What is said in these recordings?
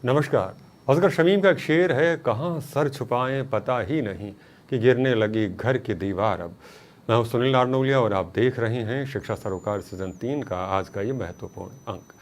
नमस्कार। असगर शमीम का एक शेर है, कहाँ सर छुपाएं पता ही नहीं कि गिरने लगी घर की दीवार अब। मैं हूं सुनील नारनौलिया और आप देख रहे हैं शिक्षा सरोकार सीजन 3 का आज का ये महत्वपूर्ण अंक।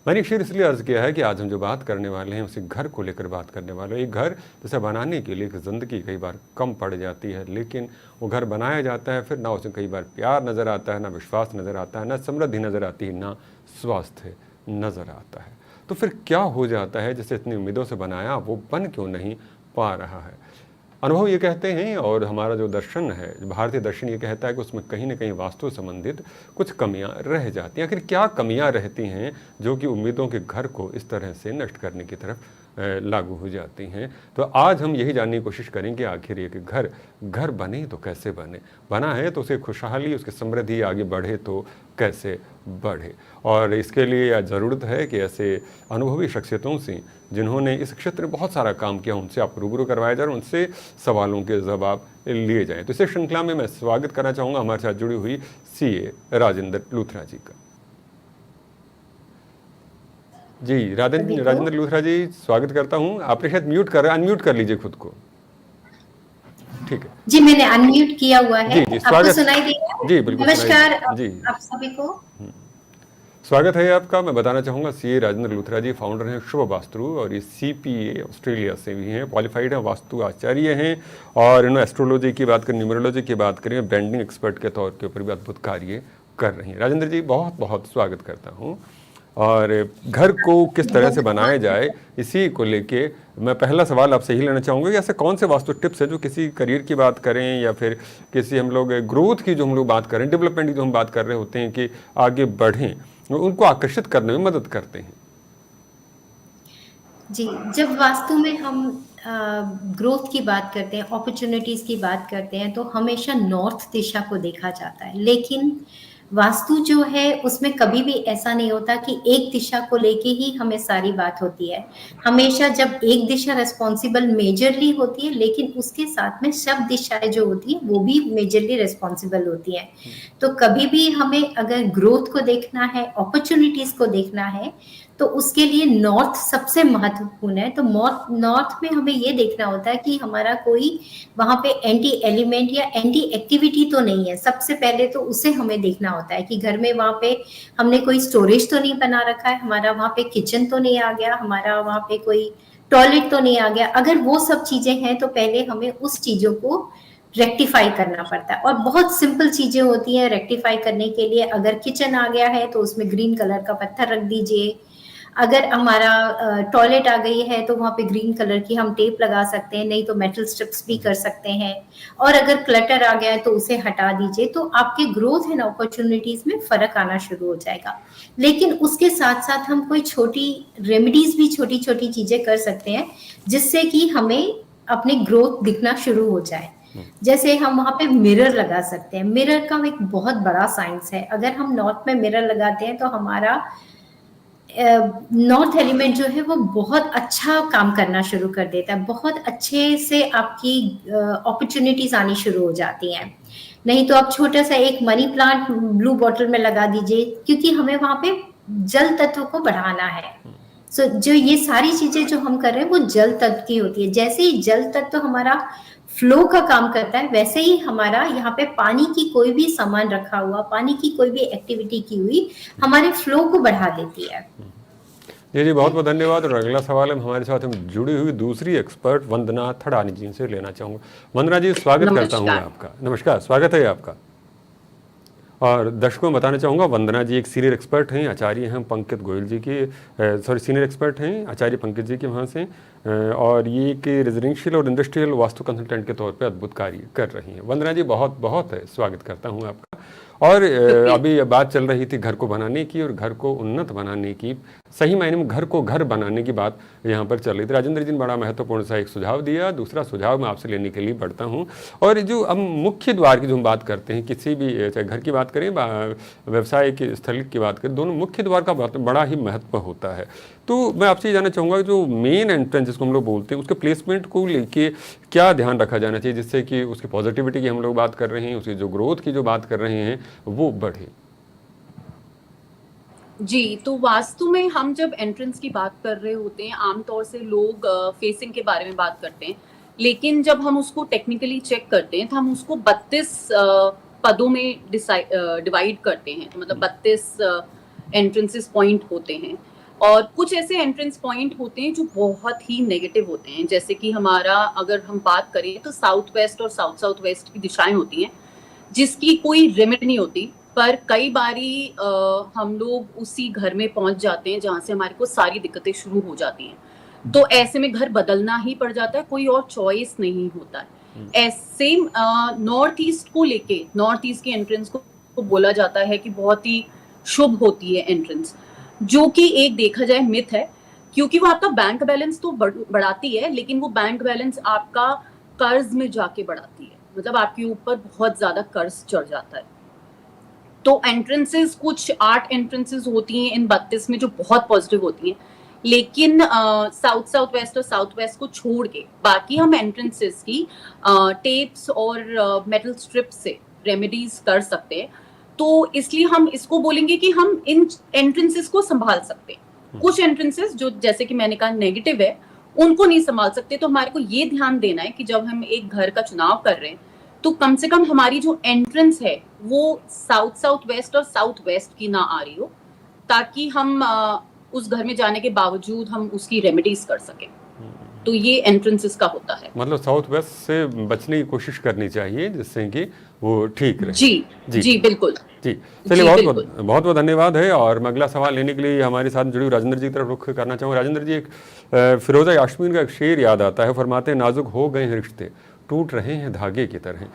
मैंने शेर इसलिए अर्ज किया है कि आज हम जो बात करने वाले हैं उसी घर को लेकर बात करने वाले हैं। एक घर जिसे बनाने के लिए एक ज़िंदगी कई बार कम पड़ जाती है, लेकिन वो घर बनाया जाता है, फिर ना उसमें कई बार प्यार नज़र आता है, ना विश्वास नज़र आता है, ना समृद्धि नज़र आती है, ना स्वास्थ्य नज़र आता है। तो फिर क्या हो जाता है जिसे इतनी उम्मीदों से बनाया वो बन क्यों नहीं पा रहा है? अनुभव ये कहते हैं और हमारा जो दर्शन है, भारतीय दर्शन ये कहता है कि उसमें कहीं ना कहीं वास्तु संबंधित कुछ कमियां रह जाती हैं। आखिर क्या कमियां रहती हैं जो कि उम्मीदों के घर को इस तरह से नष्ट करने की तरफ लागू हो जाती हैं? तो आज हम यही जानने की कोशिश करेंगे आखिर ये कि घर घर बने तो कैसे बने, बना है तो उसे खुशहाली, उसकी समृद्धि आगे बढ़े तो कैसे बढ़े। और इसके लिए ज़रूरत है कि ऐसे अनुभवी शख्सियतों से जिन्होंने इस क्षेत्र में बहुत सारा काम किया उनसे आप रूबरू करवाया जाए और उनसे सवालों के जवाब लिए जाएं। तो इस श्रृंखला में मैं स्वागत करना चाहूँगा हमारे साथ जुड़ी हुई सीए राजेंद्र लूथरा जी का। जी राजेंद्र लूथरा जी, स्वागत करता हूँ। आपने शायद म्यूट कर रहे हैं, अनम्यूट कर लीजिए खुद को। ठीक है जी, मैंने अनम्यूट किया हुआ है। जी, आपको स्वागत। सुनाई दे रहा है? जी बिल्कुल नमस्कार सुनाई जी। आप सभी को। स्वागत है आपका। मैं बताना चाहूँगा सीए राजेंद्र लूथरा जी फाउंडर हैं शुभ वास्तु और ये सीपीए ऑस्ट्रेलिया से भी हैं, क्वालिफाइड हैं, वास्तु आचार्य हैं और इन्होंने एस्ट्रोलॉजी की बात करें, न्यूमरोलॉजी की बात करें, ब्रांडिंग एक्सपर्ट के तौर के ऊपर भी अद्भुत कार्य कर रही हैं। राजेंद्र जी बहुत बहुत स्वागत करता हूँ। और घर को किस तरह से बनाया जाए इसी को लेके मैं पहला सवाल आपसे ही लेना चाहूँगा कि ऐसे कौन से वास्तु टिप्स है जो किसी करियर की बात करें या फिर किसी हम लोग ग्रोथ की जो हम लोग बात करें, डेवलपमेंट की जो हम बात कर रहे होते हैं कि आगे बढ़ें, उनको आकर्षित करने में मदद करते हैं? जी, जब वास्तु में हम ग्रोथ की बात करते हैं, अपॉर्चुनिटीज की बात करते हैं, तो हमेशा नॉर्थ दिशा को देखा जाता है। लेकिन वास्तु जो है उसमें कभी भी ऐसा नहीं होता कि एक दिशा को लेके ही हमें सारी बात होती है। हमेशा जब एक दिशा रिस्पॉन्सिबल मेजरली होती है, लेकिन उसके साथ में सब दिशाएं जो होती है वो भी मेजरली रिस्पॉन्सिबल होती है। तो कभी भी हमें अगर ग्रोथ को देखना है, अपॉर्चुनिटीज को देखना है, तो उसके लिए नॉर्थ सबसे महत्वपूर्ण है। तो नॉर्थ में हमें ये देखना होता है कि हमारा कोई वहां पे एंटी एलिमेंट या एंटी एक्टिविटी तो नहीं है। सबसे पहले तो उसे हमें देखना होता है कि घर में वहां पे हमने कोई स्टोरेज तो नहीं बना रखा है, हमारा वहां पे किचन तो नहीं आ गया, हमारा वहां पे कोई टॉयलेट तो नहीं आ गया। अगर वो सब चीजें हैं तो पहले हमें उस चीजों को रेक्टिफाई करना पड़ता है और बहुत सिंपल चीजें होती हैं रेक्टिफाई करने के लिए। अगर किचन आ गया है तो उसमें ग्रीन कलर का पत्थर रख दीजिए। अगर हमारा टॉयलेट आ गई है तो वहां पे ग्रीन कलर की हम टेप लगा सकते हैं, नहीं तो मेटल स्ट्रिप्स भी कर सकते हैं। और अगर क्लटर आ गया है तो उसे हटा दीजिए, तो आपके ग्रोथ एंड अपॉर्चुनिटीज में फर्क आना शुरू हो जाएगा। लेकिन उसके साथ साथ हम कोई छोटी रेमेडीज भी, छोटी छोटी चीजें कर सकते हैं जिससे कि हमें अपनी ग्रोथ दिखना शुरू हो जाए। जैसे हम वहां पे मिरर लगा सकते हैं। मिरर का एक बहुत बड़ा साइंस है। अगर हम नॉर्थ में मिरर लगाते हैं तो हमारा नॉर्थ एलिमेंट जो है वो बहुत अच्छा काम करना शुरू कर देता है। बहुत अच्छे से आपकी अपॉर्चुनिटीज आनी शुरू हो जाती हैं। नहीं तो आप छोटा सा एक मनी प्लांट ब्लू बॉटल में लगा दीजिए, क्योंकि हमें वहां पे जल तत्व को बढ़ाना है। सो जो ये सारी चीजें जो हम कर रहे हैं वो जल तत्व की होती है। जैसे ही जल तत्व हमारा फ्लो का काम करता है, वैसे ही हमारा यहाँ पे पानी की कोई भी सामान रखा हुआ, पानी की कोई भी एक्टिविटी की हुई हमारे फ्लो को बढ़ा देती है। जी जी, बहुत बहुत धन्यवाद। और अगला सवाल हम हमारे साथ हम जुड़ी हुई दूसरी एक्सपर्ट वंदना थड़ानी जी से लेना चाहूँगा। वंदना जी, स्वागत करता हूँ आपका। नमस्कार, स्वागत है आपका। और दर्शकों बताना चाहूँगा वंदना जी एक सीनियर एक्सपर्ट हैं, आचार्य हैं पंकज गोयल जी की, सीनियर एक्सपर्ट हैं आचार्य पंकज जी के वहाँ से। और ये एक रेजिडेंशियल और इंडस्ट्रियल वास्तु कंसल्टेंट के तौर पे अद्भुत कार्य कर रही हैं। वंदना जी बहुत बहुत स्वागत करता हूँ आपका। और अभी बात चल रही थी घर को बनाने की और घर को उन्नत बनाने की, सही मायने में घर को घर बनाने की बात यहाँ पर चल रही थी। राजेंद्र जी ने बड़ा महत्वपूर्ण सा एक सुझाव दिया। दूसरा सुझाव मैं आपसे लेने के लिए बढ़ता हूँ। और जो हम मुख्य द्वार की जो हम बात करते हैं, किसी भी चाहे घर की बात करें, व्यवसाय के स्थल की बात करें, दोनों मुख्य द्वार का बड़ा ही महत्व होता है। तो मैं आपसे ये जानना चाहूँगा जो मेन एंट्रेंस जिसको हम लोग बोलते हैं उसके प्लेसमेंट को लेके क्या ध्यान रखा जाना चाहिए जिससे कि उसकी पॉजिटिविटी की हम लोग बात कर रहे हैं, उसकी जो ग्रोथ की जो बात कर रहे हैं वो बढ़े? जी, तो वास्तु में हम जब एंट्रेंस की बात कर रहे होते हैं, आमतौर से लोग फेसिंग के बारे में बात करते हैं, लेकिन जब हम उसको टेक्निकली चेक करते हैं तो हम उसको 32 पदों में डिवाइड करते हैं। तो मतलब 32 एंट्रेंसेस पॉइंट होते हैं, और कुछ ऐसे एंट्रेंस पॉइंट होते हैं जो बहुत ही नेगेटिव होते हैं। जैसे कि हमारा, अगर हम बात करें तो साउथ वेस्ट और साउथ साउथ वेस्ट की दिशाएं होती हैं, जिसकी कोई रेमेडी नहीं होती। पर कई बारी हम लोग उसी घर में पहुंच जाते हैं जहां से हमारे को सारी दिक्कतें शुरू हो जाती हैं। तो ऐसे में घर बदलना ही पड़ जाता है, कोई और चॉइस नहीं होता है। ऐसे नॉर्थ ईस्ट को लेके, नॉर्थ ईस्ट की एंट्रेंस को बोला जाता है कि बहुत ही शुभ होती है एंट्रेंस, जो कि एक देखा जाए मिथ है, क्योंकि वो आपका बैंक बैलेंस तो बढ़ाती है, लेकिन वो बैंक बैलेंस आपका कर्ज में जाके बढ़ाती है। मतलब आपके ऊपर बहुत ज्यादा कर्ज चढ़ जाता है। तो एंट्रेंसेस, कुछ 8 एंट्रेंसेस होती हैं इन 32 में जो बहुत पॉजिटिव होती हैं, लेकिन साउथ साउथ वेस्ट और साउथ वेस्ट को छोड़ के बाकी हम एंट्रेंसेस की टेप्स और मेटल स्ट्रिप से रेमेडीज कर सकते हैं। तो इसलिए हम इसको बोलेंगे कि हम इन एंट्रेंसेस को संभाल सकते हैं। कुछ एंट्रेंसेस जो, जैसे कि मैंने कहा, नेगेटिव है, उनको नहीं संभाल सकते। तो हमारे को ये ध्यान देना है कि जब हम एक घर का चुनाव कर रहे हैं तो कम से कम हमारी जो एंट्रेंस है वो साउथ साउथ वेस्ट और साउथ वेस्ट की ना आ रही हो, ताकि हम उस घर में जाने के बावजूद हम उसकी रेमेडीज कर सकें। तो ये एंट्रेंसेस का होता है। मतलब साउथ वेस्ट से बचने की कोशिश करनी चाहिए, जिससे कि वो ठीक रहे। जी जी जी बिल्कुल जी। चलिए, जी, बहुत बहुत बहुत धन्यवाद है। और मैं अगला सवाल लेने के लिए हमारे साथ जुड़ी राजेंद्र जी की तरफ रुख करना चाहूँगा। राजेंद्र जी, एक फिरोजा यास्मीन का एक शेर याद आता है। फरमाते हैं, नाजुक हो गए हैं रिश्ते, टूट रहे हैं धागे की तरह।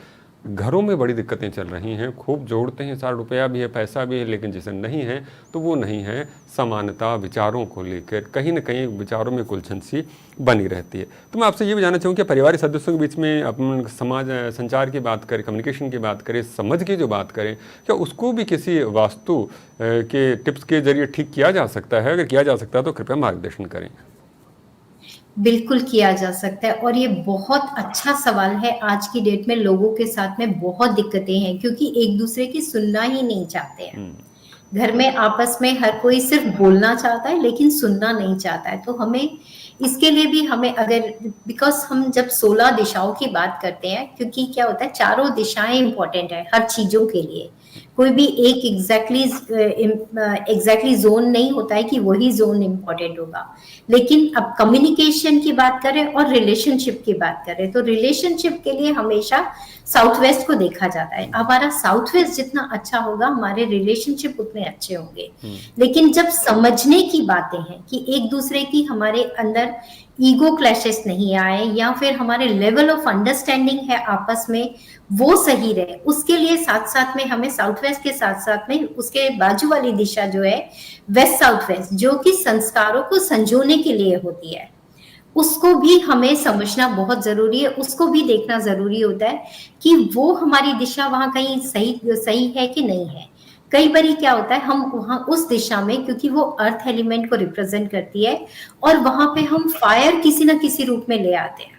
घरों में बड़ी दिक्कतें चल रही हैं, खूब जोड़ते हैं, सारा रुपया भी है, पैसा भी है, लेकिन जिसे नहीं है तो वो नहीं है समानता। विचारों को लेकर कहीं ना कहीं विचारों में कुलछन सी बनी रहती है। तो मैं आपसे ये भी जानना चाहूँ कि परिवारिक सदस्यों के बीच में अपन समाज संचार की बात करें, कम्युनिकेशन की बात करें, समझ की जो बात करें, क्या उसको भी किसी वास्तु के टिप्स के जरिए ठीक किया जा सकता है? अगर किया जा सकता है तो कृपया मार्गदर्शन करें। बिल्कुल किया जा सकता है, और ये बहुत अच्छा सवाल है। आज की डेट में लोगों के साथ में बहुत दिक्कतें हैं, क्योंकि एक दूसरे की सुनना ही नहीं चाहते हैं। घर में आपस में हर कोई सिर्फ बोलना चाहता है, लेकिन सुनना नहीं चाहता है। तो हमें इसके लिए भी हमें, अगर, बिकॉज हम जब 16 दिशाओं की बात करते हैं, क्योंकि क्या होता है, चारों दिशाएं इंपॉर्टेंट है हर चीजों के लिए। कोई भी एक एग्जैक्टली जोन नहीं होता है कि वही जोन इंपॉर्टेंट होगा। लेकिन अब कम्युनिकेशन की बात करें और रिलेशनशिप की बात करें, तो रिलेशनशिप के लिए हमेशा साउथ वेस्ट को देखा जाता है। हमारा साउथ वेस्ट जितना अच्छा होगा, हमारे रिलेशनशिप उतने अच्छे होंगे। लेकिन जब समझने की बातें हैं कि एक दूसरे की, हमारे अंदर ईगो क्लैशेस नहीं आए, या फिर हमारे लेवल ऑफ अंडरस्टैंडिंग है आपस में, वो सही रहे, उसके लिए साथ साथ में हमें साउथ वेस्ट के साथ साथ में उसके बाजू वाली दिशा जो है वेस्ट साउथ वेस्ट, जो कि संस्कारों को संजोने के लिए होती है, उसको भी हमें समझना बहुत जरूरी है। उसको भी देखना जरूरी होता है कि वो हमारी दिशा वहां कहीं सही सही है कि नहीं है। कई बार क्या होता है, हम वहां उस दिशा में, क्योंकि वो अर्थ एलिमेंट को रिप्रेजेंट करती है, और वहां पे हम फायर किसी ना किसी रूप में ले आते हैं।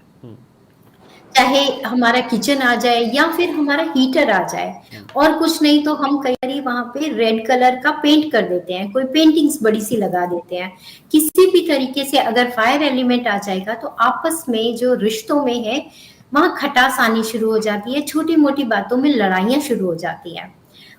चाहे हमारा किचन आ जाए या फिर हमारा हीटर आ जाए, और कुछ नहीं तो हम कई बार वहां पे रेड कलर का पेंट कर देते हैं, कोई पेंटिंग्स बड़ी सी लगा देते हैं। किसी भी तरीके से अगर फायर एलिमेंट आ जाएगा तो आपस में जो रिश्तों में है वहां खटास आनी शुरू हो जाती है, छोटी मोटी बातों में लड़ाइयां शुरू हो जाती हैं।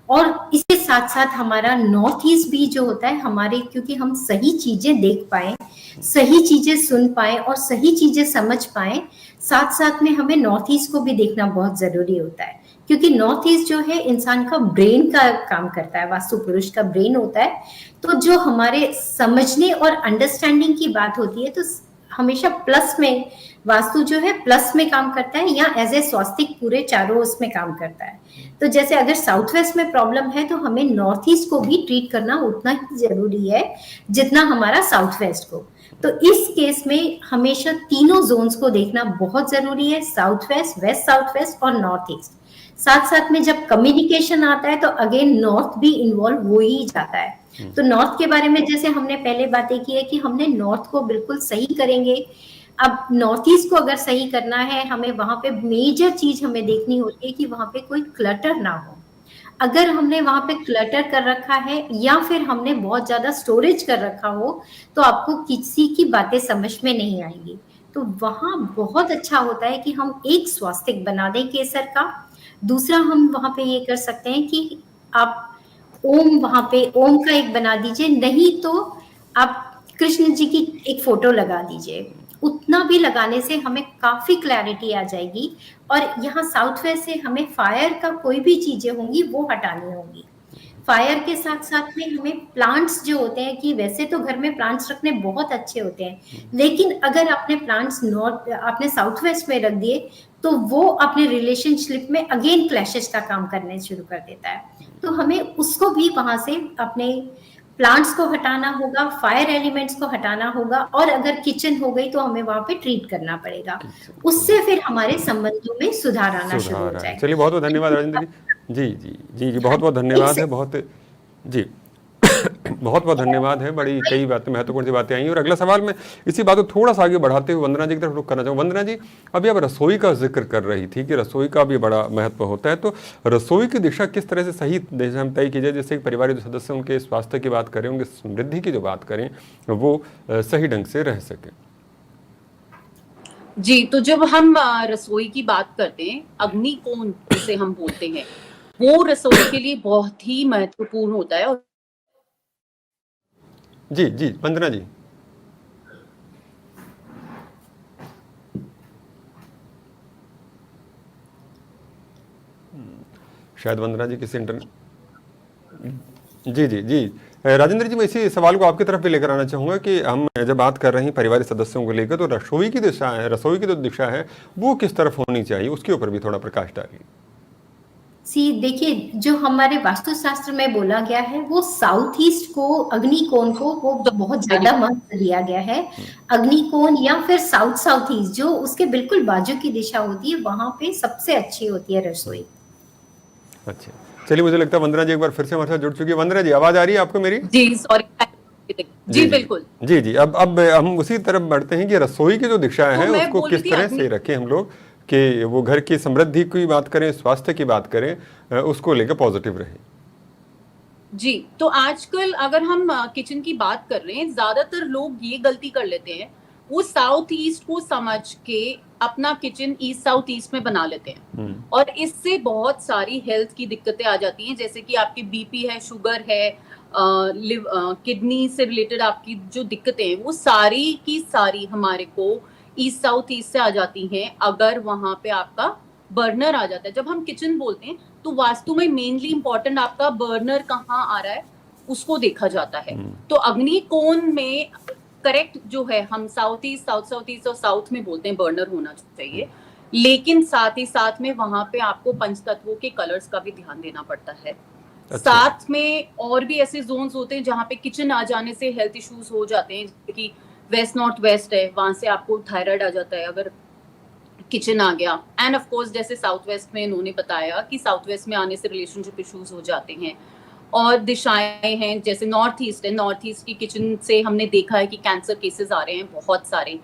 और इसके साथ साथ हमारा नॉर्थ ईस्ट भी जो होता है हमारे, क्योंकि हम सही चीजें देख पाए, सही चीजें सुन पाए और सही चीजें समझ पाए, साथ साथ में हमें नॉर्थ ईस्ट को भी देखना बहुत जरूरी होता है। क्योंकि नॉर्थ ईस्ट जो है इंसान का ब्रेन का काम करता है, वास्तु पुरुष का ब्रेन होता है। तो जो हमारे समझने और अंडरस्टैंडिंग की बात होती है, तो हमेशा प्लस में, वास्तु जो है प्लस में काम करता है, या एज ए स्वास्तिक पूरे चारों उसमें काम करता है। तो जैसे अगर साउथ वेस्ट में प्रॉब्लम है तो हमें नॉर्थ ईस्ट को भी ट्रीट करना उतना ही जरूरी है जितना हमारा साउथ वेस्ट को। तो इस केस में हमेशा तीनों जोन्स को देखना बहुत जरूरी है, साउथ वेस्ट और नॉर्थ ईस्ट। साथ साथ में जब कम्युनिकेशन आता है तो अगेन नॉर्थ भी इन्वॉल्व हो ही जाता है। तो नॉर्थ के बारे में जैसे हमने पहले बातें की है कि हमने नॉर्थ को बिल्कुल सही करेंगे। अब नॉर्थ ईस्ट को अगर सही करना है, हमें वहां पे मेजर चीज हमें देखनी होती है कि वहां पे कोई क्लटर ना हो। अगर हमने वहां पे क्लटर कर रखा है या फिर हमने बहुत ज्यादा स्टोरेज कर रखा हो तो आपको किसी की बातें समझ में नहीं आएंगी। तो वहां बहुत अच्छा होता है कि हम एक स्वास्तिक बना दें केसर का। दूसरा हम वहां पे ये कर सकते हैं कि आप ओम वहां पे ओम का एक बना दीजिए, नहीं तो आप कृष्ण जी की एक फोटो लगा दीजिए। उतना भी लगाने से हमें काफी क्लैरिटी आ जाएगी। और यहाँ साउथ वेस्ट से हमें फायर का कोई भी चीजें होंगी वो हटानी होंगी। फायर के साथ साथ में हमें प्लांट्स जो होते हैं, कि वैसे तो घर में प्लांट्स रखने बहुत अच्छे होते हैं, लेकिन अगर आपने प्लांट्स नॉर्थ आपने साउथ वेस्ट में रख दिए तो वो अपने रिलेशनशिप में अगेन क्लैशेस का काम करने शुरू कर देता है। तो हमें उसको भी वहां से अपने प्लांट्स को हटाना होगा, फायर एलिमेंट्स को हटाना होगा, और अगर किचन हो गई तो हमें वहां पे ट्रीट करना पड़ेगा। उससे फिर हमारे संबंधों में सुधार आना शुरू हो सुधार है। जाएगा। चलिए बहुत बहुत धन्यवाद राजेंद्र जी। जी जी जी जी, बहुत बहुत हाँ, धन्यवाद एक है। बहुत जी बहुत बहुत धन्यवाद है। बड़ी कई बातें, महत्वपूर्ण सी बातें आई। और अगला सवाल मैं इसी बात को थोड़ा सा आगे बढ़ाते हुए वंदना जी की तरफ रुख करना चाहूँ। वंदना जी, अभी आप रसोई का जिक्र कर रही थी कि रसोई का भी बड़ा महत्व होता है, तो रसोई की दिशा किस तरह से सही दिशा में तय की जाए, जैसे परिवार के सदस्य उनके स्वास्थ्य की बात करें, उनकी समृद्धि की जो बात करें, वो सही ढंग से रह सके। जी, तो जब हम रसोई की बात करते हैं, अग्निकोण जिसे हम बोलते हैं, वो रसोई के लिए बहुत ही महत्वपूर्ण होता है। और जी जी, वंदना जी। शायद वंदना जी किसी इंटरनेट। जी जी जी, राजेंद्र जी, मैं इसी सवाल को आपकी तरफ भी लेकर आना चाहूँगा कि हम जब बात कर रहे हैं पारिवारिक सदस्यों को लेकर, तो रसोई की दिशा है, रसोई की जो दिशा है वो किस तरफ होनी चाहिए, उसके ऊपर भी थोड़ा प्रकाश डालिए। देखिए, जो हमारे वास्तुशास्त्र में बोला गया है वो साउथ ईस्ट को, अग्निकोण को, वो बहुत ज्यादा महत्व दिया गया है। अग्निकोण या फिर साउथ साउथ ईस्ट जो उसके बिल्कुल बाजू की दिशा होती है, वहां पे सबसे अच्छी होती है रसोई। अच्छा, चलिए, मुझे लगता है वंदना जी एक बार फिर से हमारे साथ जुड़ चुकी है। वंदना जी, आवाज आ रही है आपको मेरी? जी, सॉरी। जी बिल्कुल। जी जी, अब हम उसी तरफ बढ़ते हैं कि रसोई की जो दिशा है मैं उसको बोल किस रही थी तरह से रखें हम लोग कि वो घर की समृद्धि की बात करें, स्वास्थ्य की बात करें, उसको लेकर पॉजिटिव रहे। जी, तो आजकल अगर हम किचन की बात कर रहे हैं, ज्यादातर लोग ये गलती कर लेते हैं, वो साउथ ईस्ट को समझ के अपना किचन ईस्ट साउथ ईस्ट में बना लेते हैं, और इससे बहुत सारी हेल्थ की दिक्कतें आ जाती हैं, जैसे कि आपकी बीपी है, शुगर है, किडनी से रिलेटेड आपकी जो दिक्कतें हैं, वो सारी की सारी हमारे को ईस्ट साउथ ईस्ट से आ जाती हैं, अगर वहां पे आपका बर्नर आ जाता है। जब हम किचन बोलते हैं तो वास्तु में मेनली इंपॉर्टेंट आपका बर्नर कहाँ आ रहा है उसको देखा जाता है। तो अग्निकोण में करेक्ट जो है, हम साउथ ईस्ट और साउथ में बोलते हैं बर्नर होना चाहिए, लेकिन साथ ही साथ में वहां पे आपको पंचतत्वों के कलर्स का भी ध्यान देना पड़ता है। अच्छा। साथ में और भी ऐसे जोन्स होते हैं जहाँ पे किचन आ जाने से हेल्थ इश्यूज हो जाते हैं, जैसे कि वेस्ट नॉर्थ वेस्ट है, वहां से आपको थायराइड आ जाता है अगर किचन आ गया। एंड ऑफ कोर्स जैसे साउथ वेस्ट में इन्होंने बताया कि साउथ वेस्ट में आने से रिलेशनशिप इश्यूज हो जाते हैं। और दिशाएं हैं जैसे नॉर्थ ईस्ट है, नॉर्थ ईस्ट की किचन से हमने देखा है कि कैंसर केसेस आ रहे हैं बहुत सारे।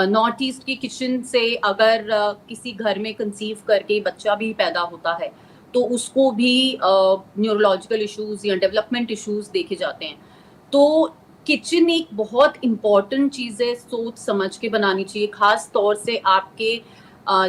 नॉर्थ ईस्ट की किचन से अगर किसी घर में कंसीव करके बच्चा भी पैदा होता है तो उसको भी न्यूरोलॉजिकल इश्यूज या डेवलपमेंट इश्यूज देखे जाते हैं। तो किचन एक बहुत इम्पोर्टेंट चीज है, सोच समझ के बनानी चाहिए, खास तौर से आपके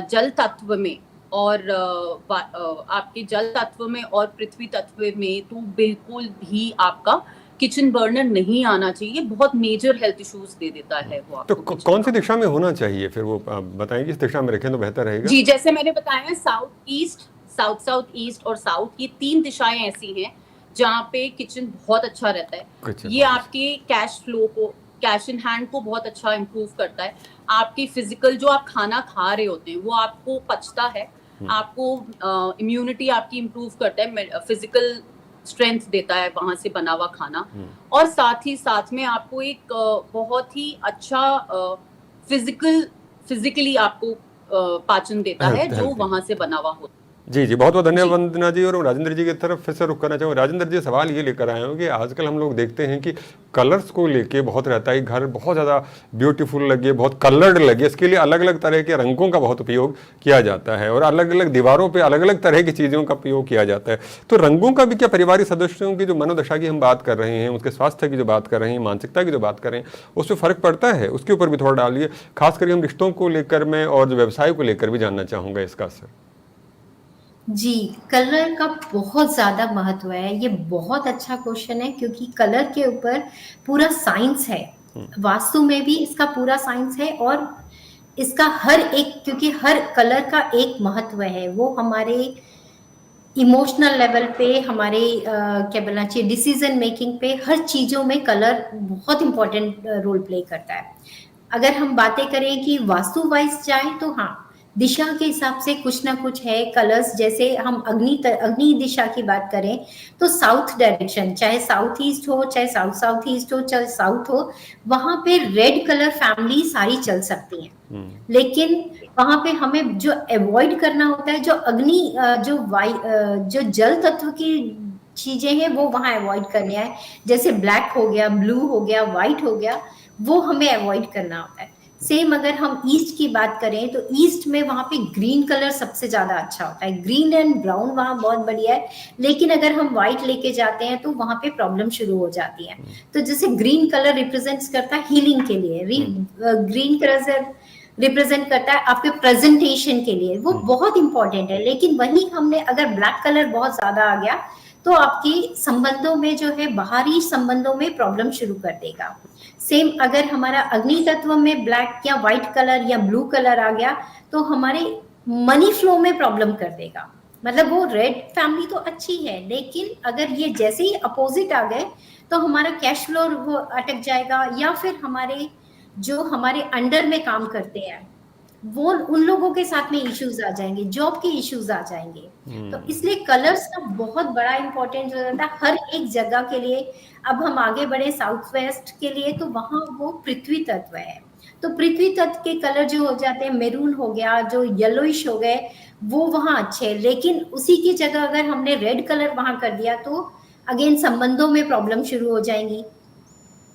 जल तत्व में और आपके जल तत्व में और पृथ्वी तत्व में तो बिल्कुल भी आपका किचन बर्नर नहीं आना चाहिए, बहुत मेजर हेल्थ इश्यूज दे देता है वो आपको। तो कौन सी दिशा में होना चाहिए फिर, वो बताएं किस दिशा में रखें तो बेहतर रहेगा? जी, जैसे मैंने बताया साउथ ईस्ट, साउथ ईस्ट और साउथ, ये 3 दिशाएं ऐसी हैं जहाँ पे किचन बहुत अच्छा रहता है। ये आपके कैश फ्लो को, कैश इन हैंड को बहुत अच्छा इम्प्रूव करता है। आपकी फिजिकल जो आप खाना खा रहे होते हैं वो आपको पचता है, आपको इम्यूनिटी आपकी इम्प्रूव करता है, फिजिकल स्ट्रेंथ देता है वहां से बना हुआ खाना। और साथ ही साथ में आपको एक बहुत ही अच्छा फिजिकली आपको पाचन देता है जो वहां से बना हुआ होता है। जी जी, बहुत बहुत धन्यवाद वंदना जी। और राजेंद्र जी की तरफ फिर से रुख करना चाहूँगा। राजेंद्र जी, सवाल ये लेकर आए हूँ कि आजकल हम लोग देखते हैं कि कलर्स को लेके बहुत रहता है, घर बहुत ज़्यादा ब्यूटीफुल लगे, बहुत कलर्ड लगे, इसके लिए अलग अलग तरह के रंगों का बहुत उपयोग किया जाता है और अलग अलग दीवारों पे अलग अलग तरह की चीज़ों का उपयोग किया जाता है। तो रंगों का भी क्या परिवारिक सदस्यों की जो मनोदशा की हम बात कर रहे हैं, उसके स्वास्थ्य की जो बात कर रहे हैं, मानसिकता की जो बात कर रहे हैं, उसमें फ़र्क पड़ता है? उसके ऊपर भी थोड़ा डालिए, खास करके हम रिश्तों को लेकर मैं और जो व्यवसाय को लेकर भी जानना चाहूँगा इसका असर। जी, कलर का बहुत ज़्यादा महत्व है। ये बहुत अच्छा क्वेश्चन है क्योंकि कलर के ऊपर पूरा साइंस है। वास्तु में भी इसका पूरा साइंस है और इसका हर एक, क्योंकि हर कलर का एक महत्व है। वो हमारे इमोशनल लेवल पे, हमारे क्या बोलना चाहिए, डिसीजन मेकिंग पे, हर चीज़ों में कलर बहुत इंपॉर्टेंट रोल प्ले करता है। अगर हम बातें करें कि वास्तु वाइज जाए तो हाँ, दिशा के हिसाब से कुछ ना कुछ है कलर्स। जैसे हम अग्नि दिशा की बात करें तो साउथ डायरेक्शन, चाहे साउथ ईस्ट हो, चाहे साउथ साउथ ईस्ट हो, चाहे साउथ हो, वहां पे रेड कलर फैमिली सारी चल सकती हैं। लेकिन वहां पे हमें जो अवॉइड करना होता है, जो अग्नि जो जल तत्व की चीजें हैं वो वहां अवॉइड करनी है। जैसे ब्लैक हो गया, ब्लू हो गया, व्हाइट हो गया, वो हमें अवॉइड करना होता है। सेम अगर हम ईस्ट की बात करें तो ईस्ट में वहां पे ग्रीन कलर सबसे ज्यादा अच्छा होता है। ग्रीन एंड ब्राउन वहां बहुत बढ़िया है। लेकिन अगर हम व्हाइट लेके जाते हैं तो वहां पे प्रॉब्लम शुरू हो जाती है। तो जैसे ग्रीन कलर रिप्रेजेंट्स करता है हीलिंग के लिए, ग्रीन कलर रिप्रेजेंट करता है आपके प्रेजेंटेशन के लिए, वो बहुत इंपॉर्टेंट है। लेकिन वही हमने अगर ब्लैक कलर बहुत ज्यादा आ गया तो आपकी संबंधों में जो है, बाहरी संबंधों में प्रॉब्लम शुरू कर देगा। सेम अगर हमारा अग्नि तत्व में ब्लैक या व्हाइट कलर या ब्लू कलर आ गया तो हमारे मनी फ्लो में प्रॉब्लम कर देगा। मतलब वो रेड फैमिली तो अच्छी है, लेकिन अगर ये जैसे ही अपोजिट आ गए तो हमारा कैश फ्लो वो अटक जाएगा, या फिर हमारे जो हमारे अंडर में काम करते हैं वो, उन लोगों के साथ में इश्यूज आ जाएंगे, जॉब के इश्यूज आ जाएंगे। तो इसलिए कलर्स का बहुत बड़ा इंपॉर्टेंस हो जाता है हर एक जगह के लिए। अब हम आगे बढ़े साउथ वेस्ट के लिए तो वहां वो पृथ्वी तत्व है। तो पृथ्वी तत्व के कलर जो हो जाते हैं, मेरून हो गया, जो येलोइश हो गए, वो वहां अच्छे हैं। लेकिन उसी की जगह अगर हमने रेड कलर वहां कर दिया तो अगेन संबंधों में प्रॉब्लम शुरू हो जाएंगी।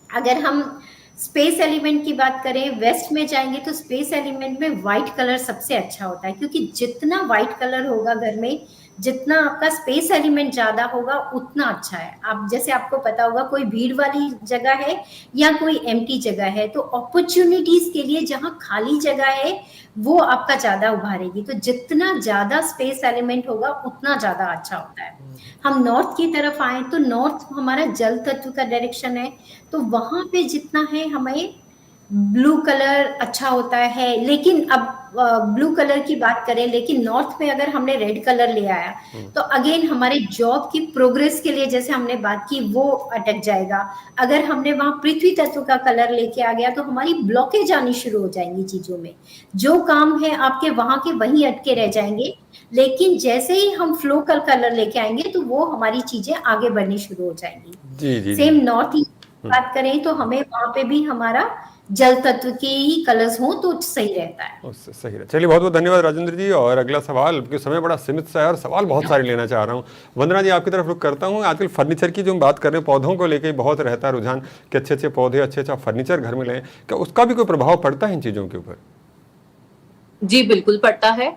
अगर हम स्पेस एलिमेंट की बात करें, वेस्ट में जाएंगे तो स्पेस एलिमेंट में व्हाइट कलर सबसे अच्छा होता है, क्योंकि जितना व्हाइट कलर होगा घर में, जितना आपका स्पेस एलिमेंट ज्यादा होगा उतना अच्छा है। आप जैसे आपको पता होगा कोई भीड़ वाली जगह है या कोई एम्प्टी जगह है, तो अपॉर्चुनिटीज के लिए जहां खाली जगह है वो आपका ज्यादा उभारेगी। तो जितना ज्यादा स्पेस एलिमेंट होगा उतना ज्यादा अच्छा होता है। हम नॉर्थ की तरफ आए तो नॉर्थ हमारा जल तत्व का डायरेक्शन है, तो वहां पे जितना है हमें ब्लू कलर अच्छा होता है। लेकिन अब ब्लू कलर की बात करें, लेकिन नॉर्थ में अगर हमने रेड कलर ले आया तो अगेन हमारे जॉब की प्रोग्रेस के लिए, जैसे हमने बात की, वो अटक जाएगा। अगर हमने वहां पृथ्वी तत्व का कलर लेके आ गया तो हमारी ब्लॉकेज आनी शुरू हो जाएंगी चीजों में, जो काम है आपके वहां के वहीं अटके रह जाएंगे। लेकिन जैसे ही हम फ्लो का कलर लेके आएंगे तो वो हमारी चीजें आगे बढ़नी शुरू हो जाएंगी। जी जी सेम जी। नॉर्थ ईस्ट की बात करें तो हमें वहां पे भी हमारा जल तत्व के ही कलर्स हो तो सही रहता है। उससे सही है। चलिए, बहुत बहुत धन्यवाद राजेंद्र जी। और अगला सवाल, क्योंकि समय बड़ा सीमित सा है और सवाल बहुत सारे लेना चाह रहा हूँ, वंदना जी आपकी तरफ रुख करता हूँ। आजकल फर्नीचर की जो हम बात कर रहे हैं, पौधों को लेकर बहुत रहता है रुझान कि अच्छे अच्छे पौधे, अच्छे अच्छा फर्नीचर घर में लें, क्या उसका भी कोई प्रभाव पड़ता है इन चीज़ों के ऊपर? जी बिल्कुल पड़ता है।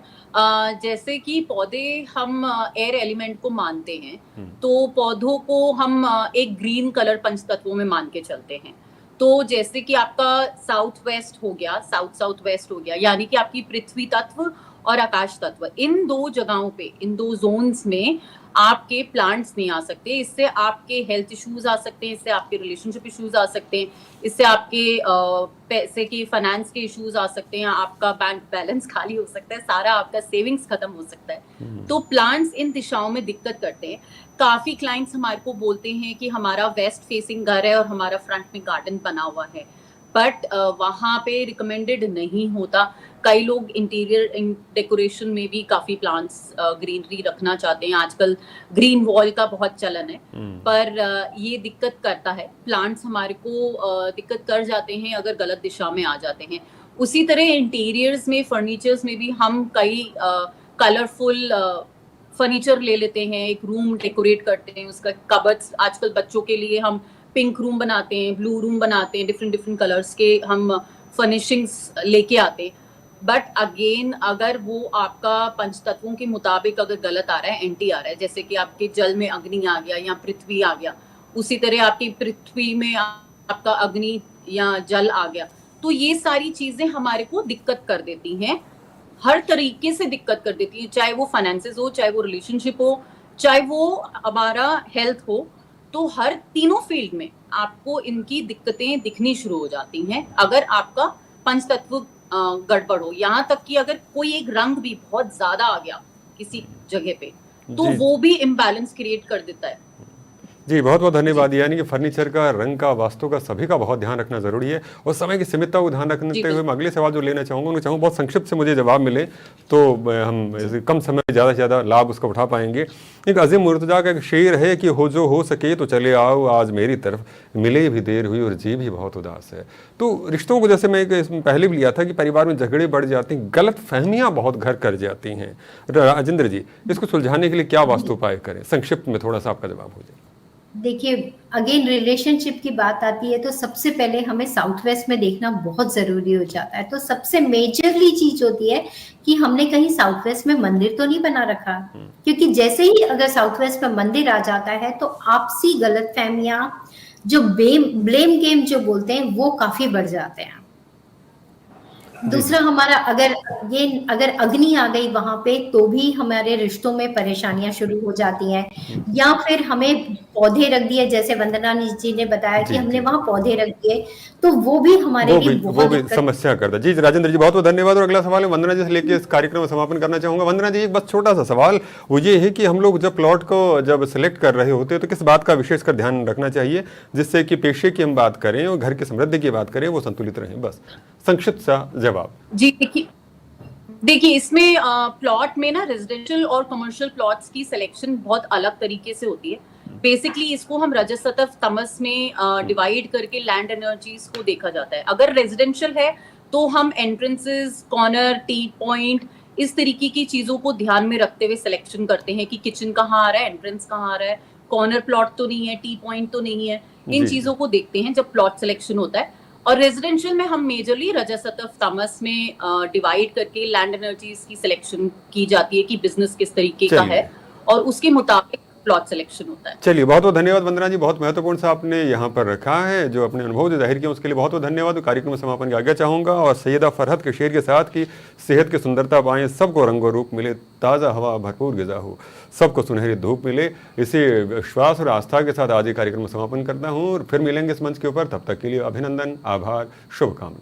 जैसे कि पौधे हम एयर एलिमेंट को मानते हैं, तो पौधों को हम एक ग्रीन कलर पंचतत्वों में मान के चलते हैं। तो जैसे कि आपका साउथ वेस्ट हो गया, साउथ वेस्ट हो गया, यानी कि आपकी पृथ्वी तत्व और आकाश तत्व, इन दो जगहों पे, इन दो जोन्स में आपके प्लांट्स नहीं आ सकते। इससे आपके हेल्थ इश्यूज आ सकते हैं, इससे आपके रिलेशनशिप इश्यूज आ सकते हैं, इससे आपके पैसे के, फाइनेंस के इश्यूज आ सकते हैं, आपका बैंक बैलेंस खाली हो सकता है, सारा आपका सेविंग्स खत्म हो सकता है। तो प्लांट्स इन दिशाओं में दिक्कत करते हैं। काफी क्लाइंट्स हमारे को बोलते हैं कि हमारा वेस्ट फेसिंग घर है और हमारा फ्रंट में गार्डन बना हुआ है, बट वहां पे रिकमेंडेड नहीं होता। कई लोग इंटीरियर डेकोरेशन में भी काफी प्लांट्स ग्रीनरी रखना चाहते हैं। आजकल ग्रीन वॉल का बहुत चलन है, पर ये दिक्कत करता है। प्लांट्स हमारे को दिक्कत कर जाते हैं अगर गलत दिशा में आ जाते हैं। उसी तरह इंटीरियर्स में, फर्नीचर्स में भी हम कई कलरफुल फर्नीचर ले लेते हैं, एक रूम डेकोरेट करते हैं, उसका कबर्ड्स, आजकल बच्चों के लिए हम पिंक रूम बनाते हैं, ब्लू रूम बनाते हैं, डिफरेंट डिफरेंट कलर्स के हम फर्निशिंग्स लेके आते हैं। बट अगेन अगर वो आपका पंचतत्वों के मुताबिक अगर गलत आ रहा है, एंटी आ रहा है, जैसे कि आपके जल में अग्नि आ गया या पृथ्वी आ गया, उसी तरह आपकी पृथ्वी में आपका अग्नि या जल आ गया, तो ये सारी चीजें हमारे को दिक्कत कर देती हैं, हर तरीके से दिक्कत कर देती है, चाहे वो फाइनेंसेस हो, चाहे वो रिलेशनशिप हो, चाहे वो हमारा हेल्थ हो। तो हर तीनों फील्ड में आपको इनकी दिक्कतें दिखनी शुरू हो जाती हैं अगर आपका पंचतत्व गड़बड़ हो। यहाँ तक कि अगर कोई एक रंग भी बहुत ज्यादा आ गया किसी जगह पे, तो वो भी इम्बैलेंस क्रिएट कर देता है। जी, बहुत बहुत धन्यवाद। यानी कि फर्नीचर का, रंग का, वास्तु का, सभी का बहुत ध्यान रखना जरूरी है और समय की सीमितता को ध्यान रखते हुए मैं अगले सवाल जो लेना चाहूँगा, उन्हें चाहूँगा बहुत संक्षिप्त से मुझे जवाब मिले तो हम कम समय में ज़्यादा से ज़्यादा लाभ उसका उठा पाएंगे। एक अजीम मुर्तजा का एक शेर है कि हो जो हो सके तो चले आओ आज मेरी तरफ, मिले भी देर हुई और जी भी बहुत उदास है। तो रिश्तों को, जैसे मैं पहले भी लिया था कि परिवार में झगड़े बढ़ जाते हैं, गलत फहमियाँ बहुत घर कर जाती हैं। राजेंद्र जी, इसको सुलझाने के लिए क्या वास्तु उपाय करें? संक्षिप्त में थोड़ा सा आपका जवाब हो जाए। देखिए, अगेन रिलेशनशिप की बात आती है तो सबसे पहले हमें साउथ वेस्ट में देखना बहुत जरूरी हो जाता है। तो सबसे मेजरली चीज होती है कि हमने कहीं साउथ वेस्ट में मंदिर तो नहीं बना रखा, क्योंकि जैसे ही अगर साउथ वेस्ट में मंदिर आ जाता है तो आपसी गलतफहमियां, जो ब्लेम गेम जो बोलते हैं, वो काफी बढ़ जाते हैं। दूसरा हमारा अगर अग्नि आ गई वहां पे तो भी हमारे रिश्तों में परेशानियां शुरू हो जाती हैं। या फिर हमें पौधे रख दिए, जैसे वंदना जी ने बताया कि हमने वहां पौधे रख दिए, तो वो भी हमारे लिए बहुत समस्या करता है। जी राजेंद्र जी, बहुत बहुत धन्यवाद। और अगला सवाल है वंदना जी से लेके इस कार्यक्रम में समापन करना चाहूंगा। वंदना जी, एक बस छोटा सा सवाल, वो ये है कि हम लोग जब प्लॉट को जब सिलेक्ट कर रहे होते हैं तो किस बात का विशेषकर ध्यान रखना चाहिए जिससे कि पेशे की हम बात करें और घर की समृद्धि की बात करें, वो संतुलित रहे? बस संक्षिप्त सा जवाब। जी देखिए इसमें प्लॉट में ना रेजिडेंशियल और कमर्शियल प्लॉट्स की सिलेक्शन बहुत अलग तरीके से होती है। बेसिकली इसको हम रजस्तत्व तमस में डिवाइड करके लैंड एनर्जीज को देखा जाता है। अगर रेजिडेंशियल है तो हम एंट्रेंसेस, कॉर्नर, टी पॉइंट, इस तरीके की चीजों को ध्यान में रखते हुए सिलेक्शन करते हैं कि किचन कहाँ आ रहा है, एंट्रेंस कहाँ आ रहा है, कॉर्नर प्लॉट तो नहीं है, टी पॉइंट तो नहीं है। इन चीजों को देखते हैं जब प्लॉट सिलेक्शन होता है। और रेजिडेंशियल में हम मेजरली रजस्तत्व तमस में डिवाइड करके लैंड एनर्जीज की सिलेक्शन की जाती है कि बिजनेस किस तरीके का है और उसके मुताबिक प्लॉट सिलेक्शन होता है। चलिए, बहुत बहुत धन्यवाद वंदना जी, बहुत महत्वपूर्ण सा आपने यहाँ पर रखा है, जो अपने अनुभव जो जाहिर किया उसके लिए बहुत बहुत धन्यवाद। कार्यक्रम समापन के आगे चाहूँगा और सैयदा फरहत के शेर के साथ की सेहत की सुंदरता पाएं, सबको रंगो रूप मिले, ताज़ा हवा भरपूर ग़िज़ा हो, सबको सुनहरी धूप मिले। इसी विश्वास और आस्था के साथ आज ये कार्यक्रम समापन करता हूँ और फिर मिलेंगे इस मंच के ऊपर। तब तक के लिए अभिनंदन, आभार, शुभकामनाएं।